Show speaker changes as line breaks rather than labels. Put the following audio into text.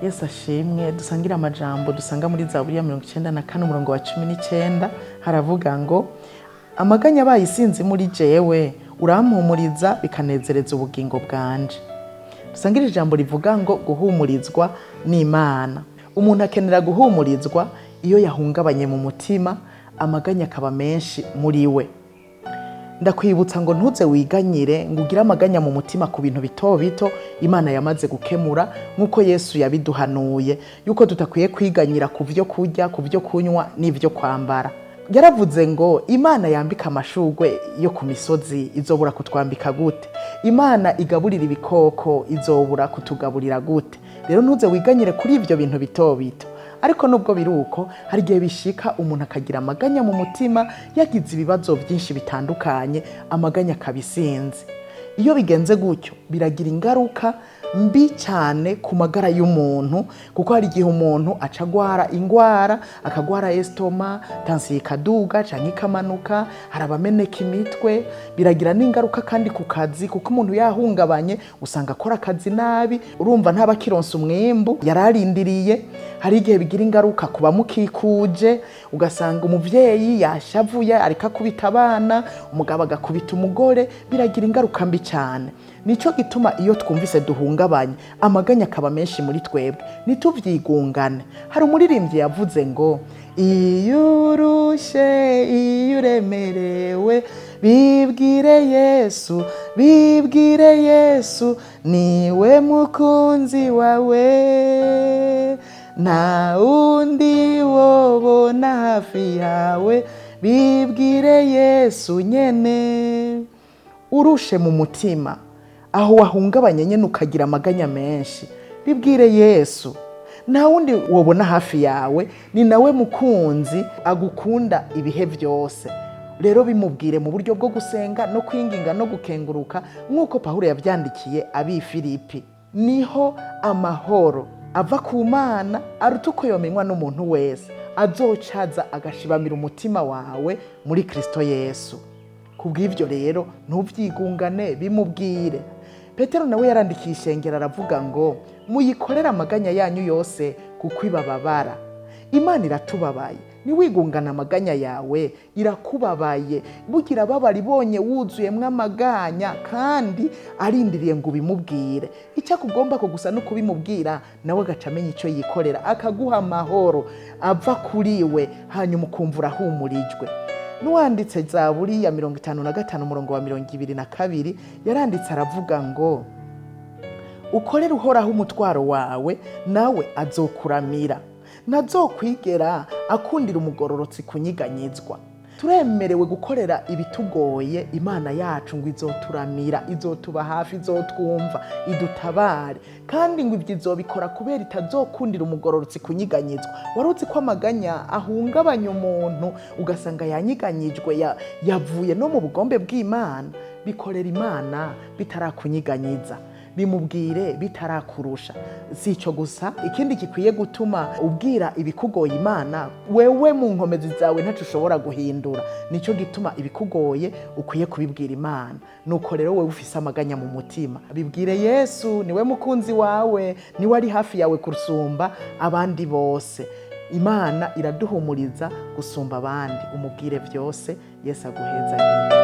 Yesu ashimwe. Dusangira amajambo dusanga muri Zaburi ya 94 umurongo wa 19 haravuga ngo amaganya abaye isinzi muri jewe urampumuriza bikanezereza ubugingo bwanje. Dusangira ijambo rivuga ngo guhumurizwa n'Imana. Umuntu akenera guhumurizwa iyo yahungabanye mu mutima, amaganya akaba menshi muri we. Ndakwibutsa ngo ntuze wiganyire ngo ugire amaganya mu mutima ku bintu bito bito Imana yamaze gukemura, nkuko Yesu yabiduhanuye yuko tutakwiye kwiganyira ku byo kurya, ku byo kunywa n'ibyo kwambara. Yaravuze ngo Imana yambika amashugwe yo ku misozi izobura kutwambika gute? Imana igaburira ibikoko izobura kutugaburira gute? Rero ntuze wiganyire kuri ibyo bintu bito bito. Ariko nubwo biruko hari gihe bishika umuntu akagira amaganya mu mutima, yagize ibibazo byinshi bitandukanye, amaganya kabisinze. Iyo bigenze gutyo biragira ingaruka mbi cyane ku magara y'umuntu, kuko hari gihe umuntu acagwara ingwara, akagwara estoma, tansi ikaduga canke ikamanuka, harabameneka imitwe, biragira n'ingaruka kandi ku kazi, kuko umuntu yahungabanye usanga akora akazi nabi, urumva ntaba kironsa umwimbu yararindiriye. Hari igihe bigira ingaruka kuba mukikuje, ugasanga umuvyeyi yashavuye ariko akubita abana, umugabo agakubita umugore, biragira ingaruka mbi cyane. Nico gituma iyo twumvise duhungabanye amaganya akaba menshi muri twebwe nituvyigungane. Hari umuririmbyi yavuze ngo iyo urushe, iyo uremerewe, bibwire Yesu, bibwire Yesu, niwe mukunzi wawe, nta undi wobona hafi yawe, bibwire Yesu nyene. Urushe mu mutima, aho wahungabanye nyene ukagira amaganya menshi, bibwire Yesu, nta wundi wobona hafi yawe, ni nawe mukunzi agukunda ibihe byose. Rero bimubwire mu buryo bwo gusenga no kwinginga no gukenguruka, nk'uko Pawulo yavyandikiye abi Filipi. Niho amahoro ava ku Mana aruta uko yomenywa n'umuntu wese, azocaza agashibamira umutima wawe muri Kristo Yesu. Kubw'ivyo rero ntuvyigungane, bimubwire. Petero nawe yarandikiye ishengero aravuga ngo muyikorera amaganya yanyu yose kuko ibababara. Imana iratubabaye, niwigungana amaganya yawe irakubabaye. Bugira babari bonye wuzuyemwe amaganya kandi arindiriye ngo bimubwire. Icyo kugomba ko gusa no kubimubwira, nawe agacamenya icyo yikorera, akaguha amahoro ava kuri we, hanyuma ukumva urahumurijwe. Nuwanditse Zaburi ya 55 umurongo wa 22 yaranditse aravuga ngo ukorere uhoraho umutwaro wawe, nawe azokuramira, ntazokwigera akundira umugororotsi kunyiganyizwa. Turemerewe gukorera ibitugoye Imana yacu ngo izoturamira, izotuba hafi, izotwumva, idutabare, kandi ngo ibyo izobikora kubera itazokundira umugororotsi kunyiganyizwa. Waruzi ko amaganya ahungabanya umuntu ugasanga yanyiganyijwe, yavuye no mu bugombe bw'Imana? Bikorera Imana bitarakunyiganyiza, bimubwire bitarakurusha. Si ico gusa, ikindi gikwiye gutuma ubwira ibikugoye Imana, wewe mu nkomezi zawe ntaco ushobora guhindura. Nico gituma ibikugoye ukwiye kubibwira Imana. Nuko rero wewe ufise amaganya mu mutima, bibwire Yesu, niwe mukunzi wawe, niwe ari hafi yawe kurusumba abandi bose. Imana iraduhumuriza gusumba abandi. Umubwire vyose. Yesu aguheza.